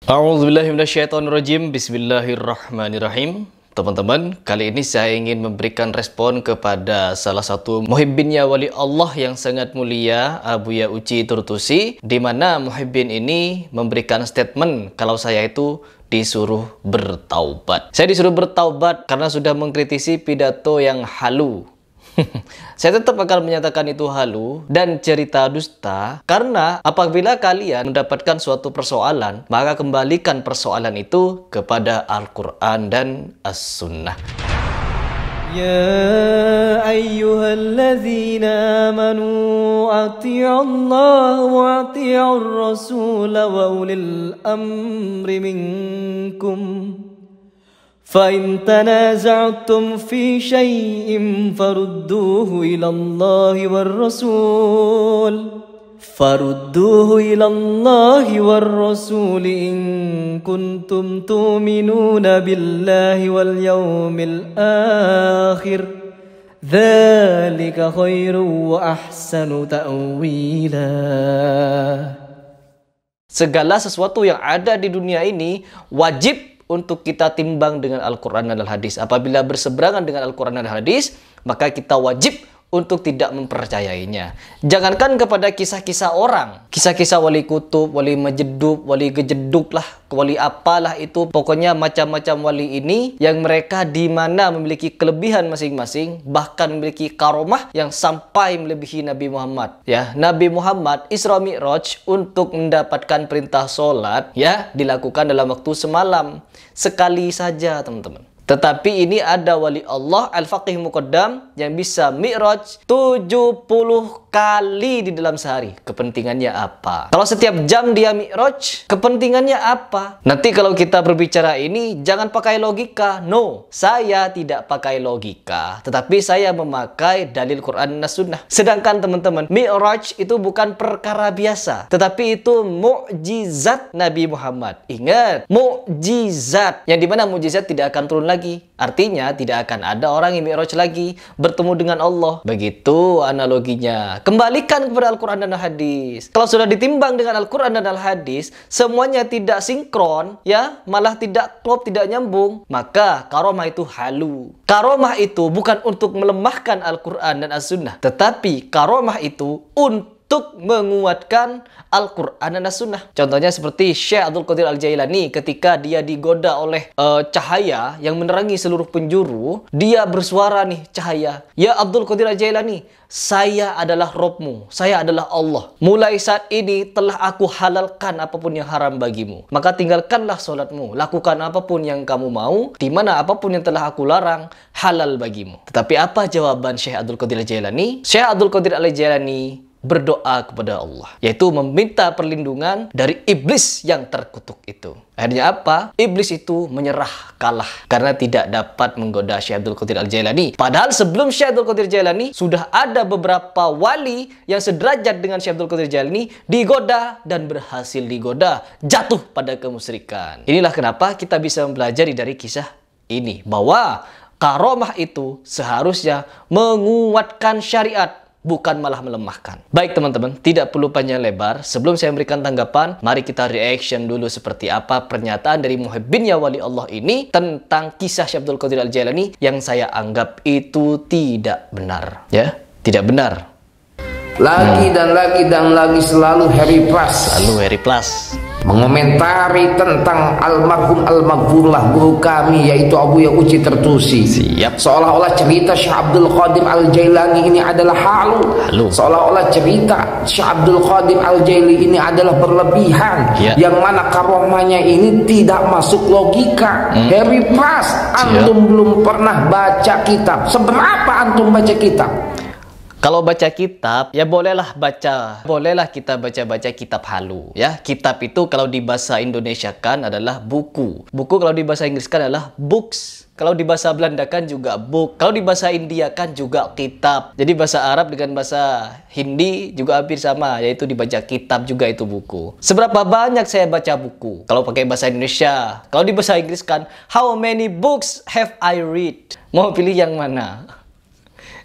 A'udzubillahi minasyaitonirrajim. Bismillahirrahmanirrahim. Teman-teman, kali ini saya ingin memberikan respon kepada salah satu muhibbinnya wali Allah yang sangat mulia, Abuya Uci Turtusi, di mana muhibbin ini memberikan statement kalau saya itu disuruh bertaubat. Saya disuruh bertaubat karena sudah mengkritisi pidato yang halu. Saya tetap akan menyatakan itu halu dan cerita dusta, karena apabila kalian mendapatkan suatu persoalan, maka kembalikan persoalan itu kepada Al-Quran dan As-Sunnah. Ya ayyuhalladzina amanu ati'ullaha wa ati'ur rasula wa ulil amri minkum. فَإِن تَنَازَعْتُمْ فِي شَيْءٍ فَرُدُّوهُ إِلَى اللَّهِ وَالرَّسُولِ إِن كُنتُمْ تُؤْمِنُونَ بِاللَّهِ وَالْيَوْمِ الْآخِرِ ذَلِكَ خَيْرٌ وَأَحْسَنُ تَأْوِيلًا. Segala sesuatu yang ada di dunia ini wajib untuk kita timbang dengan Al-Quran dan Al-Hadis. Apabila berseberangan dengan Al-Quran dan Al-Hadis, maka kita wajib untuk tidak mempercayainya. Jangankan kepada kisah-kisah orang, kisah-kisah wali kutub, wali majedub, wali gejeduk lah, wali apalah itu, pokoknya macam-macam wali ini yang mereka di mana memiliki kelebihan masing-masing, bahkan memiliki karomah yang sampai melebihi Nabi Muhammad. Ya, Nabi Muhammad Isra Mi'raj untuk mendapatkan perintah sholat, ya, dilakukan dalam waktu semalam, sekali saja, teman-teman. Tetapi ini ada wali Allah Al-Faqih Muqaddam yang bisa Mi'raj 70 kali di dalam sehari. Kepentingannya apa? Kalau setiap jam dia Mi'raj, kepentingannya apa? Nanti kalau kita berbicara ini, jangan pakai logika. No, saya tidak pakai logika. Tetapi saya memakai dalil Quran dan Sunnah. Sedangkan teman-teman, Mi'raj itu bukan perkara biasa. Tetapi itu mukjizat Nabi Muhammad. Ingat, mukjizat. Yang dimana mukjizat tidak akan turun lagi. Artinya tidak akan ada orang yang Mi'raj lagi bertemu dengan Allah. Begitu analoginya. Kembalikan kepada Al-Quran dan Al-Hadis. Kalau sudah ditimbang dengan Al-Quran dan Al-Hadis, semuanya tidak sinkron, ya, malah tidak klop, tidak nyambung, maka karomah itu halu. Karomah itu bukan untuk melemahkan Al-Quran dan As-Sunnah, tetapi karomah itu untuk menguatkan Al-Quran dan As-Sunnah. Contohnya seperti Syekh Abdul Qadir Al-Jailani ketika dia digoda oleh cahaya yang menerangi seluruh penjuru, dia bersuara nih, cahaya, "Ya Abdul Qadir Al-Jailani, saya adalah Robmu, saya adalah Allah. Mulai saat ini telah aku halalkan apapun yang haram bagimu. Maka tinggalkanlah sholatmu, lakukan apapun yang kamu mau, di mana apapun yang telah aku larang halal bagimu." Tetapi apa jawaban Syekh Abdul Qadir Al-Jailani? Syekh Abdul Qadir Al-Jailani berdoa kepada Allah, yaitu meminta perlindungan dari iblis yang terkutuk itu. Akhirnya apa? Iblis itu menyerah, kalah, karena tidak dapat menggoda Syekh Abdul Qadir Al-Jailani. Padahal sebelum Syekh Abdul Qadir Jailani sudah ada beberapa wali yang sederajat dengan Syekh Abdul Qadir Jailani digoda dan berhasil digoda, jatuh pada kemusyrikan. Inilah kenapa kita bisa mempelajari dari kisah ini bahwa karomah itu seharusnya menguatkan syariat, bukan malah melemahkan. Baik teman-teman, tidak perlu panjang lebar. Sebelum saya memberikan tanggapan, mari kita reaction dulu seperti apa pernyataan dari muhibbinnya wali Allah ini tentang kisah Syekh Abdul Qadir Al-Jailani yang saya anggap itu tidak benar. Ya, tidak benar. Lagi dan lagi selalu Harry Plus. Lalu Harry Plus mengomentari tentang almarhum al-maghfurlah guru kami, yaitu Abuya Uci Turtusi. Siap. Seolah-olah cerita Syekh Abdul Qadir Al-Jailani ini adalah halu. Seolah-olah cerita Syekh Abdul Qadir Al-Jailani ini adalah berlebihan, yang mana karomahnya ini tidak masuk logika. Harry Plus, antum belum pernah baca kitab. Seberapa antum baca kitab? Kalau baca kitab, ya bolehlah kita baca-baca kitab halu. Ya, kitab itu kalau di bahasa Indonesia kan adalah buku. Buku kalau di bahasa Inggris kan adalah books. Kalau di bahasa Belanda kan juga book. Kalau di bahasa India kan juga kitab. Jadi bahasa Arab dengan bahasa Hindi juga hampir sama, yaitu dibaca kitab juga itu buku. Seberapa banyak saya baca buku? Kalau pakai bahasa Indonesia. Kalau di bahasa Inggris kan, how many books have I read? Mau pilih yang mana?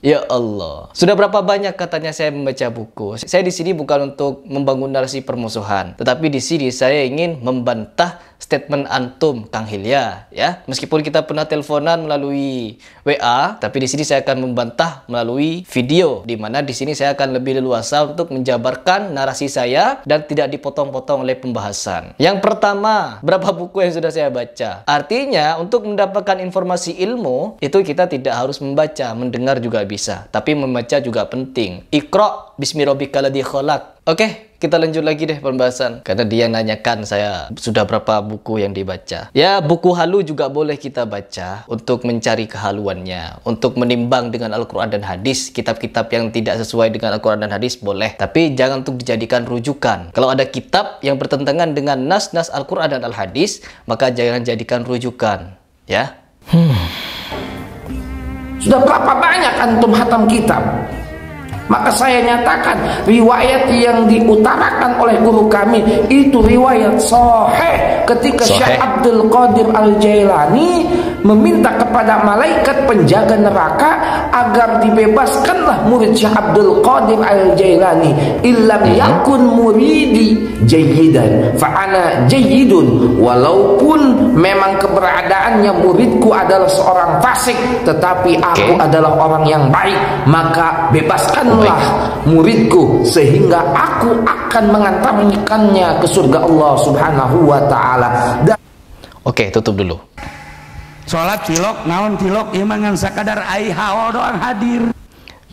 Ya Allah. Sudah berapa banyak katanya saya membaca buku. Saya di sini bukan untuk membangun narasi permusuhan, tetapi di sini saya ingin membantah statement antum, Kang Hilya, ya. Meskipun kita pernah teleponan melalui WA, tapi di sini saya akan membantah melalui video, di mana di sini saya akan lebih leluasa untuk menjabarkan narasi saya dan tidak dipotong-potong oleh pembahasan. Yang pertama, berapa buku yang sudah saya baca? Artinya, untuk mendapatkan informasi ilmu, itu kita tidak harus membaca, mendengar juga bisa. Tapi membaca juga penting. Iqra bismi rabbikal ladzi khalaq. Oke, kita lanjut lagi deh pembahasan. Karena dia nanyakan saya sudah berapa buku yang dibaca. Ya, buku halu juga boleh kita baca untuk mencari kehaluannya, untuk menimbang dengan Al-Quran dan hadis. Kitab-kitab yang tidak sesuai dengan Al-Quran dan hadis boleh, tapi jangan untuk dijadikan rujukan. Kalau ada kitab yang bertentangan dengan nas-nas Al-Quran dan Al-Hadis, maka jangan jadikan rujukan, ya. Sudah berapa banyak antum hatam kitab? Maka saya nyatakan riwayat yang diutarakan oleh guru kami itu riwayat sahih. Ketika Syekh Abdul Qadir Al-Jailani meminta kepada malaikat penjaga neraka agar dibebaskanlah murid Syekh Abdul Qadir Al-Jailani, illam yakun muridi jayyidan fa ana jayyidun. Walaupun memang keberadaannya muridku adalah seorang fasik, tetapi aku adalah orang yang baik, maka bebaskanlah muridku sehingga aku akan mengantarkannya ke surga Allah Subhanahu wa taala. Oke, tutup dulu. Salat cilok naon cilok imangan sakadar ai hawa doang hadir.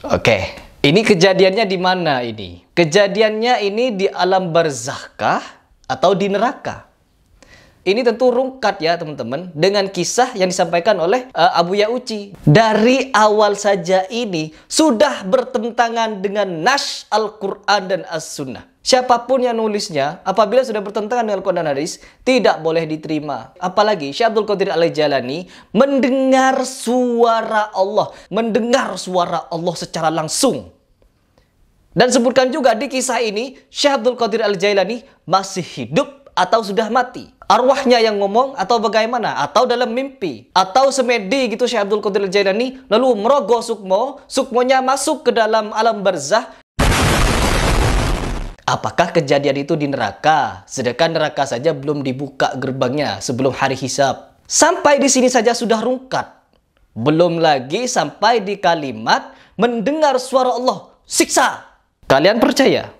Oke, ini kejadiannya di mana ini? Kejadiannya ini di alam barzakh atau di neraka? Ini tentu rungkat ya teman-teman, dengan kisah yang disampaikan oleh Abu Ya'uci. Dari awal saja ini sudah bertentangan dengan nas Al-Quran dan As-Sunnah. Siapapun yang nulisnya, apabila sudah bertentangan dengan Al-Quran dan Hadis, tidak boleh diterima. Apalagi Syekh Abdul Qadir Al-Jailani mendengar suara Allah, mendengar suara Allah secara langsung. Dan sebutkan juga di kisah ini, Syekh Abdul Qadir Al-Jailani masih hidup atau sudah mati. Arwahnya yang ngomong atau bagaimana? Atau dalam mimpi? Atau semedi gitu Syekh Abdul Qadir Al-Jailani lalu merogoh sukmo, sukmonya masuk ke dalam alam barzah. Apakah kejadian itu di neraka? Sedangkan neraka saja belum dibuka gerbangnya sebelum hari hisab. Sampai di sini saja sudah rungkat. Belum lagi sampai di kalimat mendengar suara Allah, siksa. Kalian percaya?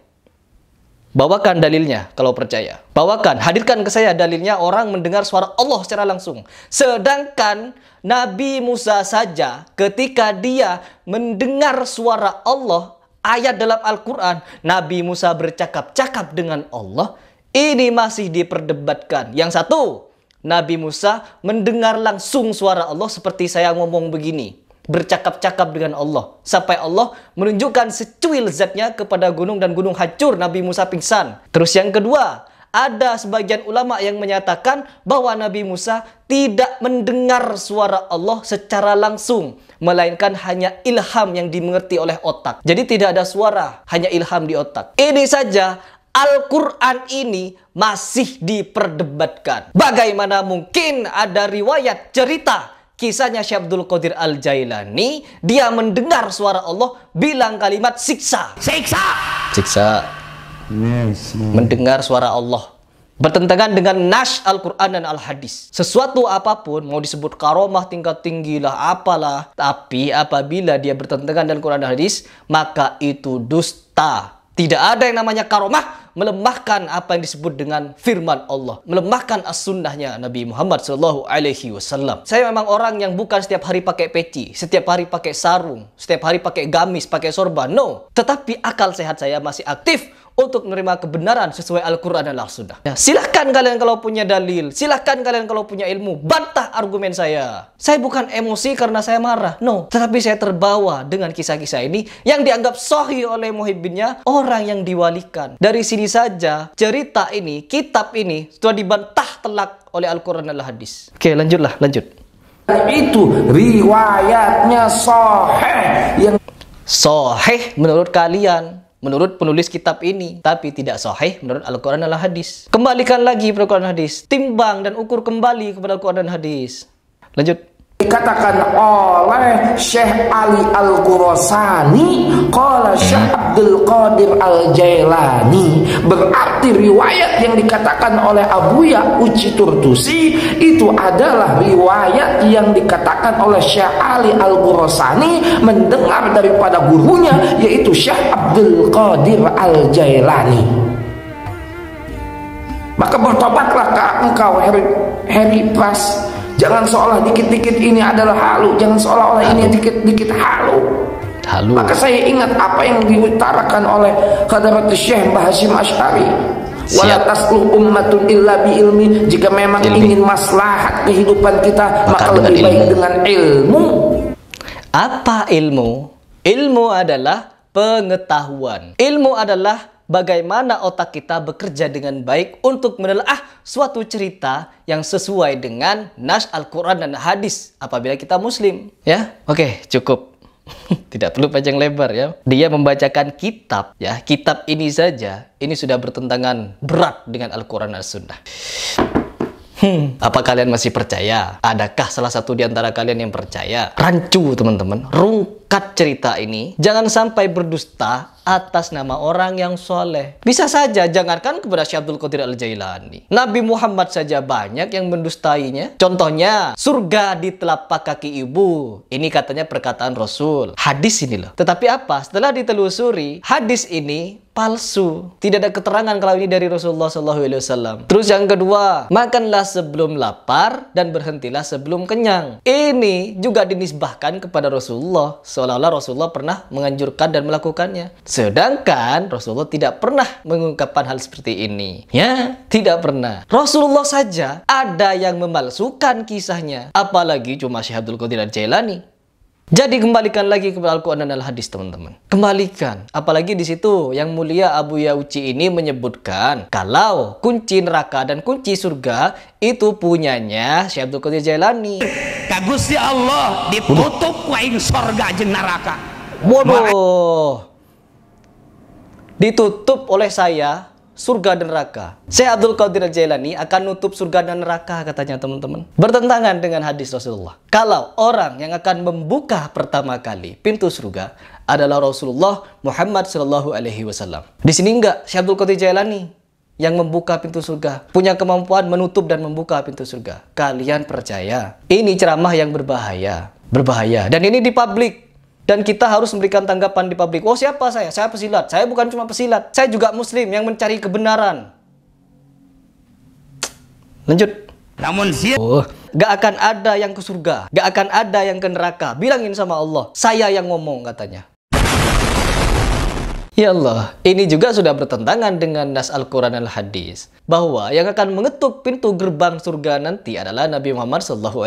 Bawakan dalilnya kalau percaya. Bawakan, hadirkan ke saya dalilnya orang mendengar suara Allah secara langsung. Sedangkan Nabi Musa saja ketika dia mendengar suara Allah, ayat dalam Al-Quran, Nabi Musa bercakap-cakap dengan Allah, ini masih diperdebatkan. Yang satu, Nabi Musa mendengar langsung suara Allah seperti saya ngomong begini. Bercakap-cakap dengan Allah sampai Allah menunjukkan secuil zatnya kepada gunung dan gunung hancur, Nabi Musa pingsan. Terus yang kedua, ada sebagian ulama yang menyatakan bahwa Nabi Musa tidak mendengar suara Allah secara langsung, melainkan hanya ilham yang dimengerti oleh otak. Jadi tidak ada suara, hanya ilham di otak. Ini saja Al-Quran ini masih diperdebatkan. Bagaimana mungkin ada riwayat cerita kisahnya Syekh Abdul Qadir Al-Jailani, dia mendengar suara Allah bilang kalimat siksa. Siksa. Siksa. Yes. Mendengar suara Allah. Bertentangan dengan nas Al-Quran dan Al-Hadis. Sesuatu apapun, mau disebut karomah tingkat tinggi lah, apalah. Tapi apabila dia bertentangan dengan Quran dan Hadis, maka itu dusta. Tidak ada yang namanya karomah melemahkan apa yang disebut dengan firman Allah, melemahkan as-sunnahnya Nabi Muhammad SAW. Saya memang orang yang bukan setiap hari pakai peci, setiap hari pakai sarung, setiap hari pakai gamis, pakai sorban, no. Tetapi akal sehat saya masih aktif untuk menerima kebenaran sesuai Al-Quran dan Al-Sunnah. Ya, silahkan kalian kalau punya dalil, silahkan kalian kalau punya ilmu, bantah argumen saya. Saya bukan emosi karena saya marah, no. Tetapi saya terbawa dengan kisah-kisah ini yang dianggap sahih oleh muhibbinnya, orang yang diwalikan. Dari sini saja cerita ini, kitab ini sudah dibantah telak oleh Al-Quran dan Al-Hadis. Oke, lanjutlah, lanjut. Itu riwayatnya sahih, yang sahih menurut kalian, menurut penulis kitab ini, tapi tidak sahih menurut Al-Quran dan Al-Hadis. Kembalikan lagi pada Al-Quran dan Hadis, timbang dan ukur kembali kepada Al-Quran dan Hadis. Lanjut. dikatakan oleh Syekh Ali Al-Khurasani, qala Syekh Abdul Qadir Al-Jailani, berarti riwayat yang dikatakan oleh Abuya Uci Turtusi itu adalah riwayat yang dikatakan oleh Syekh Ali Al-Khurasani mendengar daripada gurunya, yaitu Syekh Abdul Qadir Al-Jailani. Maka bertobatlah engkau Harry Pras. Jangan seolah dikit-dikit ini adalah halu, jangan seolah-olah ini dikit-dikit halu. Maka saya ingat apa yang diutarakan oleh Hadrat Syekh Mbah Hasyim Asy'ari, wala tasluh ummatun illa bi ilmi. Jika memang ingin maslahat kehidupan kita, maka lebih baik dengan ilmu. Apa ilmu? Ilmu adalah pengetahuan. Ilmu adalah bagaimana otak kita bekerja dengan baik untuk menelaah suatu cerita yang sesuai dengan nas Al-Quran dan hadis apabila kita muslim. Ya, oke, cukup. Tidak perlu panjang lebar ya. Dia membacakan kitab ya. Kitab ini saja, ini sudah bertentangan berat dengan Al-Quran dan Sunnah. Apa kalian masih percaya? Adakah salah satu di antara kalian yang percaya? Rancu teman-teman, rungkat cerita ini. Jangan sampai berdusta atas nama orang yang soleh. Bisa saja, jangankan kepada Syekh Abdul Qadir Al-Jailani, Nabi Muhammad saja banyak yang mendustainya. Contohnya, surga di telapak kaki ibu. Ini katanya perkataan Rasul. Hadis ini loh. Tetapi apa? Setelah ditelusuri, hadis ini palsu. Tidak ada keterangan kalau ini dari Rasulullah SAW. Terus yang kedua, makanlah sebelum lapar dan berhentilah sebelum kenyang. Ini juga dinisbahkan kepada Rasulullah, seolah-olah Rasulullah pernah menganjurkan dan melakukannya. Sedangkan Rasulullah tidak pernah mengungkapkan hal seperti ini. Ya, tidak pernah. Rasulullah saja ada yang memalsukan kisahnya. Apalagi cuma Syekh Abdul Qadir Al-Jailani. Jadi kembalikan lagi kepada Al-Quran dan Al-Hadis teman-teman. Kembalikan. Apalagi di situ yang mulia Abuya Uci ini menyebutkan kalau kunci neraka dan kunci surga itu punyanya Syekh Abdul Qadir Jailani. Kagusti Allah ditutup waing surga jeung neraka. Waduh. Ditutup oleh saya surga dan neraka. Syekh Abdul Qadir Al-Jailani akan nutup surga dan neraka katanya teman-teman. Bertentangan dengan hadis Rasulullah. Kalau orang yang akan membuka pertama kali pintu surga adalah Rasulullah Muhammad SAW. Di sini enggak Syekh Abdul Qadir Jailani yang membuka pintu surga, punya kemampuan menutup dan membuka pintu surga. Kalian percaya? Ini ceramah yang berbahaya. Dan ini di publik. Dan kita harus memberikan tanggapan di publik. Oh, siapa saya? Saya pesilat. Saya bukan cuma pesilat. Saya juga muslim yang mencari kebenaran. Lanjut. Namun gak akan ada yang ke surga. Gak akan ada yang ke neraka. Bilangin sama Allah. Saya yang ngomong katanya. Ya Allah, ini juga sudah bertentangan dengan nas Al-Quran dan Al-Hadis. Bahwa yang akan mengetuk pintu gerbang surga nanti adalah Nabi Muhammad SAW.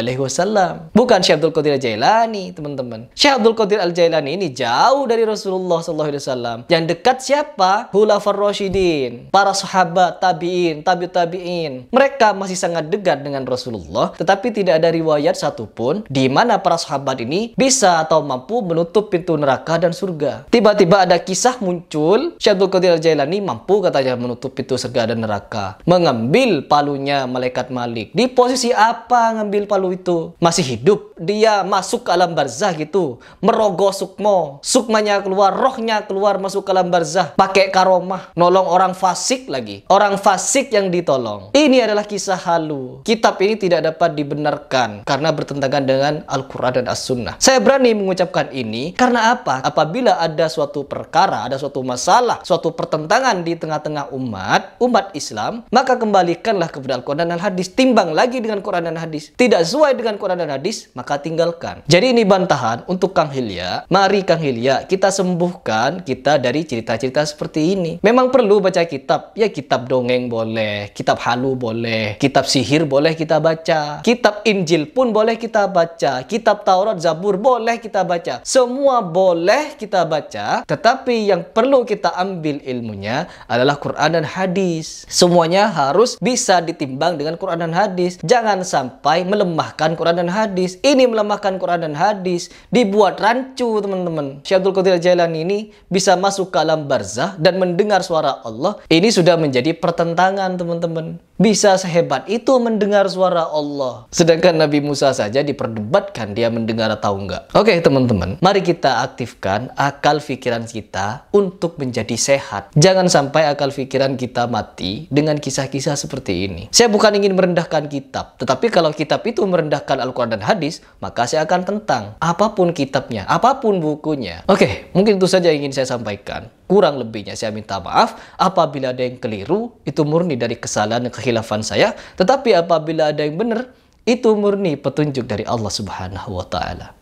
Bukan Syekh Abdul Qadir Al-Jailani, teman-teman. Syekh Abdul Qadir Al-Jailani ini jauh dari Rasulullah SAW. Yang dekat siapa? Khulafar Rasyidin. Para sahabat, tabi'in, tabi'in. Mereka masih sangat dekat dengan Rasulullah. Tetapi tidak ada riwayat satupun di mana para sahabat ini bisa atau mampu menutup pintu neraka dan surga. Tiba-tiba ada kisah muncul, Syekh Abdul Qadir Al-Jailani mampu katanya menutup pintu surga dan neraka. Mengambil palunya malaikat Malik. Di posisi apa ngambil palu itu? Masih hidup. Dia masuk ke alam barzah gitu. Merogoh sukmo. Sukmanya keluar, rohnya keluar masuk ke alam barzah. Pakai karomah. Nolong orang fasik lagi. Orang fasik yang ditolong. Ini adalah kisah halu. Kitab ini tidak dapat dibenarkan karena bertentangan dengan Al-Quran dan As-Sunnah. Saya berani mengucapkan ini karena apa? Apabila ada suatu perkara, ada suatu masalah, suatu pertentangan di tengah-tengah umat Islam, maka kembalikanlah kepada Al-Quran dan Al-Hadis. Timbang lagi dengan Quran dan Hadis. Tidak sesuai dengan Quran dan Hadis, maka tinggalkan. Jadi ini bantahan untuk Kang Hilya. Mari Kang Hilya, kita sembuhkan kita dari cerita-cerita seperti ini. Memang perlu baca kitab. Ya, kitab dongeng boleh, kitab halu boleh, kitab sihir boleh kita baca, kitab Injil pun boleh kita baca, kitab Taurat, Zabur boleh kita baca. Semua boleh kita baca, tetapi yang perlu kita ambil ilmunya adalah Quran dan Hadis. Semuanya harus bisa ditimbang dengan Quran dan Hadis. Jangan sampai melemahkan Quran dan Hadis. Ini melemahkan Quran dan Hadis. Dibuat rancu, teman-teman. Syekh Abdul Qadir Jailani ini bisa masuk ke alam barzah dan mendengar suara Allah. Ini sudah menjadi pertentangan, teman-teman. bisa sehebat itu mendengar suara Allah. Sedangkan Nabi Musa saja diperdebatkan dia mendengar atau enggak. Oke teman-teman, mari kita aktifkan akal pikiran kita untuk menjadi sehat. Jangan sampai akal pikiran kita mati dengan kisah-kisah seperti ini. Saya bukan ingin merendahkan kitab, tetapi kalau kitab itu merendahkan Al-Quran dan hadis, maka saya akan tentang apapun kitabnya, apapun bukunya. Oke, mungkin itu saja yang ingin saya sampaikan. Kurang lebihnya saya minta maaf apabila ada yang keliru, itu murni dari kesalahan dan kekhilafan saya. Tetapi apabila ada yang benar, itu murni petunjuk dari Allah Subhanahu wa Ta'ala.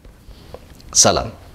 Salam.